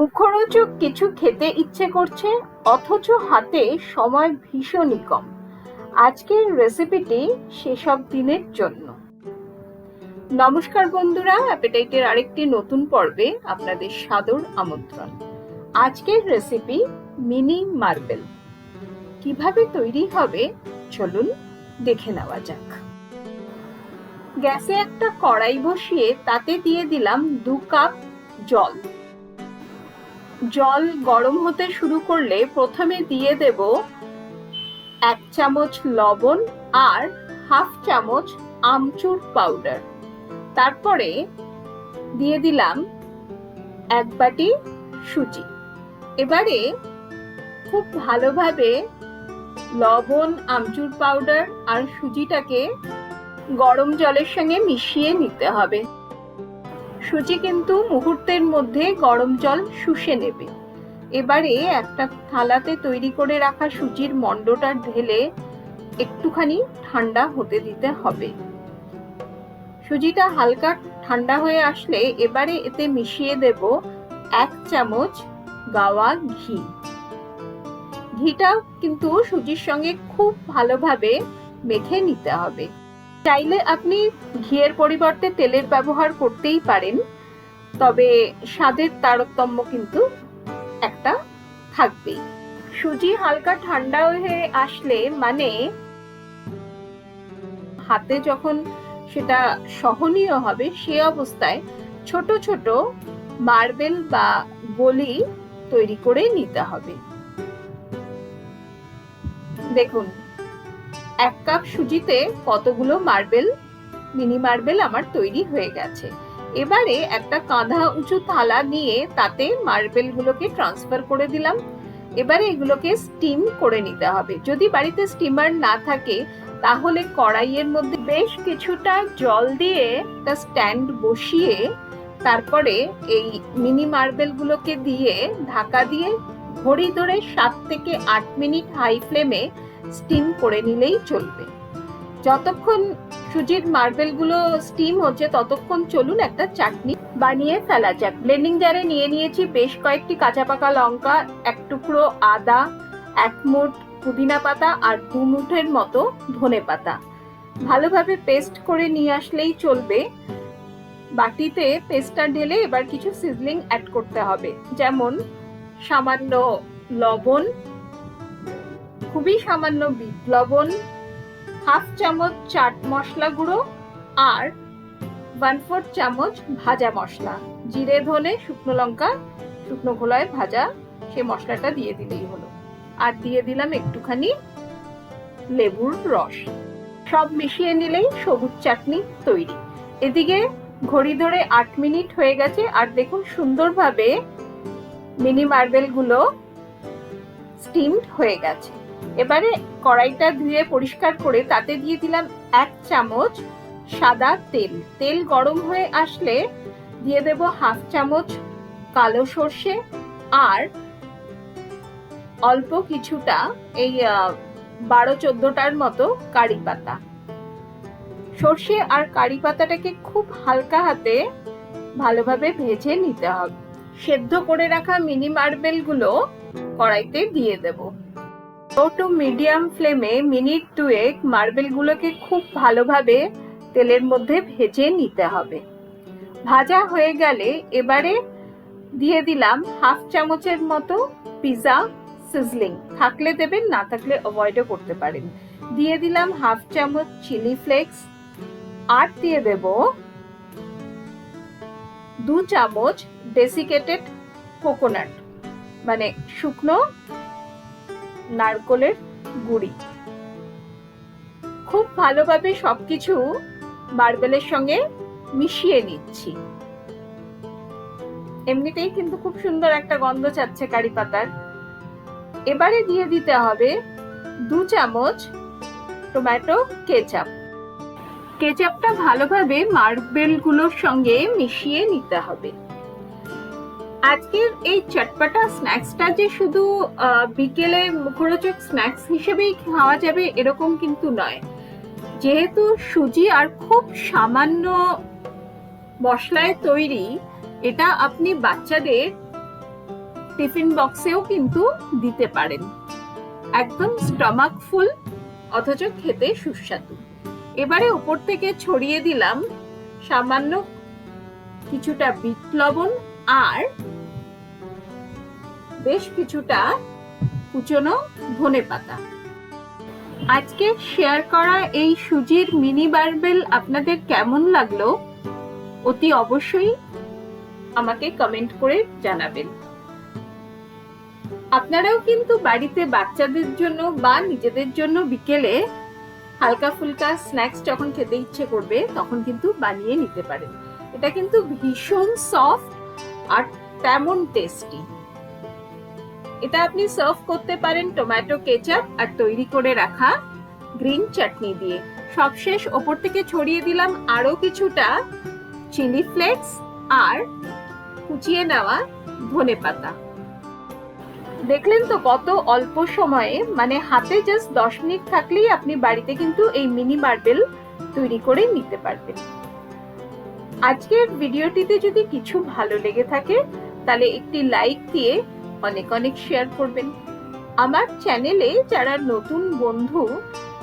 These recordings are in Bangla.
মুখরোচক কিছু খেতে ইচ্ছে করছে, অথচ হাতে সময় ভীষণই কম। আজকের রেসিপিটি সেসব দিনের জন্য। নমস্কার বন্ধুরা, অ্যাপেটাইটের আরেকটি নতুন পর্বে আপনাদের সাদর আমন্ত্রণ। আজকের রেসিপি মিনি মার্বেল। কিভাবে তৈরি হবে চলুন দেখে নেওয়া যাক। গ্যাসে একটা কড়াই বসিয়ে তাতে দিয়ে দিলাম 2 কাপ জল। জল গরম হতে শুরু করলে প্রথমে দিয়ে দেব 1 চামচ লবণ আর হাফ চামচ আমচুর পাউডার। তারপরে দিয়ে দিলাম 1 বাটি সুজি। এবারে খুব ভালোভাবে লবণ, আমচুর পাউডার আর সুজিটাকে গরম জলের সঙ্গে মিশিয়ে নিতে হবে। সুজি কিন্তু মুহূর্তের মধ্যে গরম জল শুষে নেবে। এবারে একটা থালাতে তৈরি করে রাখা সুজির মণ্ডটা ঢেলে একটুখানি ঠান্ডা হতে দিতে হবে। সুজিটা হালকা ঠান্ডা হয়ে আসলে এবারে এতে মিশিয়ে দেব 1 চামচ গাওয়া ঘি। ঘিটা কিন্তু সুজির সঙ্গে খুব ভালোভাবে মেখে নিতে হবে। চাইলে আপনি ঘিয়ের পরিবর্তে তেলের ব্যবহার করতেই পারেন, তবে স্বাদের তারতম্য কিন্তু একটা থাকবেই। সুজি হালকা ঠান্ডা হয়ে আসলে মানে হাতে যখন সেটা সহনীয় হবে, সে অবস্থায় ছোট ছোট মার্বেল বা গলি তৈরি করে নিতে হবে। দেখুন 1 কাপ সুজিতে কতগুলো মিনি মার্বেল আমার তৈরি হয়ে গেছে। এবারে একটা কাঁধা উঁচু থালা নিয়ে তাতে মার্বেল গুলোকে ট্রান্সফার করে দিলাম। এবারে এগুলোকে স্টিম করে নিতে হবে। যদি বাড়িতে স্টিমার না থাকে তাহলে কড়াইয়ের মধ্যে বেশ কিছুটা জল দিয়ে একটা স্ট্যান্ড বসিয়ে তারপরে এই মিনি মার্বেল গুলোকে দিয়ে ঢাকা দিয়ে ঘড়ি ধরে 7 থেকে 8 মিনিট হাই ফ্লেমে স্টিম করে নিলেই চলবে। যতক্ষণ সুজির মার্বেল গুলো স্টিম হচ্ছে ততক্ষণ চলুন একটা চাটনি বানিয়ে ফেলা যাক। ব্লেন্ডিং জারে নিয়ে নিয়েছি বেশ কয়েকটি কাঁচা পাকা লঙ্কা, 1 টুকরো আদা, 1 মুঠ পুদিনা পাতা আর 2 মুঠের মতো ধনে পাতা। ভালোভাবে পেস্ট করে নিয়ে আসলেই চলবে। বাটিতে পেস্টটা ঢেলে এবার কিছু সিজলিং অ্যাড করতে হবে, যেমন সামান্য লবণ, খুবই সামান্য বিট লবণ, হাফ চামচ চাট মশলা গুঁড়ো আর 1/4 চামচ ভাজা মশলা, জিরে, ধনে, শুকনো লঙ্কা শুকনো খোলায় ভাজা, সেই মশলাটা দিয়ে দিলেই হলো। আর দিয়ে দিলাম একটুখানি লেবুর রস। সব মিশিয়ে নিলেই সবুজ চাটনি তৈরি। এদিকে ঘড়ি ধরে 8 মিনিট হয়ে গেছে আর দেখুন সুন্দরভাবে মিনি মার্বেল গুলো স্টিমড হয়ে গেছে। এবারে কড়াইটা ধুয়ে পরিষ্কার করে তাতে দিয়ে দিলাম 1 চামচ সাদা তেল। তেল গরম হয়ে আসলে দিয়ে দেব হাফ চামচ কালো সর্ষে আর অল্প কিছুটা এই 12-14টার মতো কারি পাতা। সর্ষে আর কারি পাতাটাকে খুব হালকা হাতে ভালোভাবে ভেজে নিতে হবে। সেদ্ধ করে রাখা মিনি মার্বেল গুলো কড়াইতে দিয়ে দেব। লো টু মিডিয়াম ফ্লেমে মিনিট 2 মার্বেল গুলোকে খুব ভালোভাবে তেলের মধ্যে ভেজে নিতে হবে। ভাজা হয়ে গেলে এবারে দিয়ে দিলাম হাফ চামচের মতো পিৎজা সিজলিং। থাকলে দেবেন, না থাকলে অ্যাভয়েডও করতে পারেন। দিয়ে দিলাম হাফ চামচ চিলি ফ্লেক্স আর দিয়ে দেব 2 চামচ ডেসিকেটেড কোকোনাট মানে শুকনো নারকেলের গুঁড়ি। খুব ভালোভাবে সবকিছু মার্বেলের সঙ্গে মিশিয়ে নিচ্ছি। এমনিতেই কিন্তু খুব সুন্দর একটা গন্ধ ছাড়ছে কারি পাতার। এবারে দিয়ে দিতে হবে 2 চামচ টমেটো কেচাপ। কেচাপটা ভালোভাবে মার্বেল গুলোর সঙ্গে মিশিয়ে নিতে হবে। আজকের এই চটপটা স্ন্যাক্সটা যে শুধু বিকেলে মুখরোচক স্ন্যাক্স হিসেবেই খাওয়া যাবে এরকম কিন্তু নয়। যেহেতু সুজি আর খুব সামান্য মশলায় তৈরি, এটা আপনি বাচ্চাদের টিফিন বক্সেও কিন্তু দিতে পারেন। একদম স্টমাক ফুল, অথচ খেতে সুস্বাদু। এবারে উপর থেকে ছড়িয়ে দিলাম সামান্য কিছুটা বিট লবণ আর বেশ কিছুটা কুচনো ধনেপাতা। আজকে শেয়ার করা এই সুজির মিনি মার্বেল আপনাদের কেমন লাগলো অতি অবশ্যই আমাকে কমেন্ট করে জানাবেন। আপনারাও কিন্তু বাড়িতে বাচ্চাদের জন্য বা নিজেদের জন্য বিকেলে হালকা ফুলকা স্ন্যাক্স যখন খেতে ইচ্ছে করবে তখন কিন্তু বানিয়ে নিতে পারেন। এটা কিন্তু ভীষণ সফট আর তেমন টেস্টি। এটা আপনি সার্ভ করতে পারেন টমেটো কেচাপ আর তৈরি করে রাখা গ্রিন চাটনি দিয়ে। সবশেষ ওপর থেকে ছড়িয়ে দিলাম আরো কিছুটা চিলি ফ্লেক্স আর কুচিয়ে নেওয়া ধনেপাতা। দেখলেন তো কত অল্প সময়ে, মানে হাতে জাস্ট 10 মিনিট থাকলেই আপনি বাড়িতে কিন্তু এই মিনি মার্বেল তৈরি করে নিতে পারবেন। আজকের ভিডিওটিতে যদি কিছু ভালো লেগে থাকে তাহলে একটি লাইক দিয়ে অনেক অনেক শেয়ার করবেন। আমার চ্যানেলে যারা নতুন বন্ধু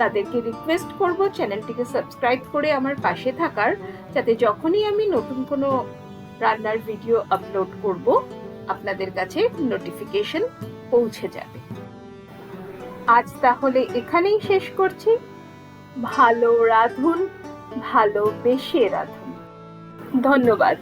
তাদেরকে রিকোয়েস্ট করব চ্যানেলটিকে সাবস্ক্রাইব করে আমার পাশে থাকার, যাতে যখনই আমি নতুন কোনো রান্নার ভিডিও আপলোড করব আপনাদের কাছে নোটিফিকেশন পৌঁছে যাবে। আজ তাহলে এখানেই শেষ করছি। ভালো রাঁধুন, ভালোবেসে রাঁধুন। ধন্যবাদ।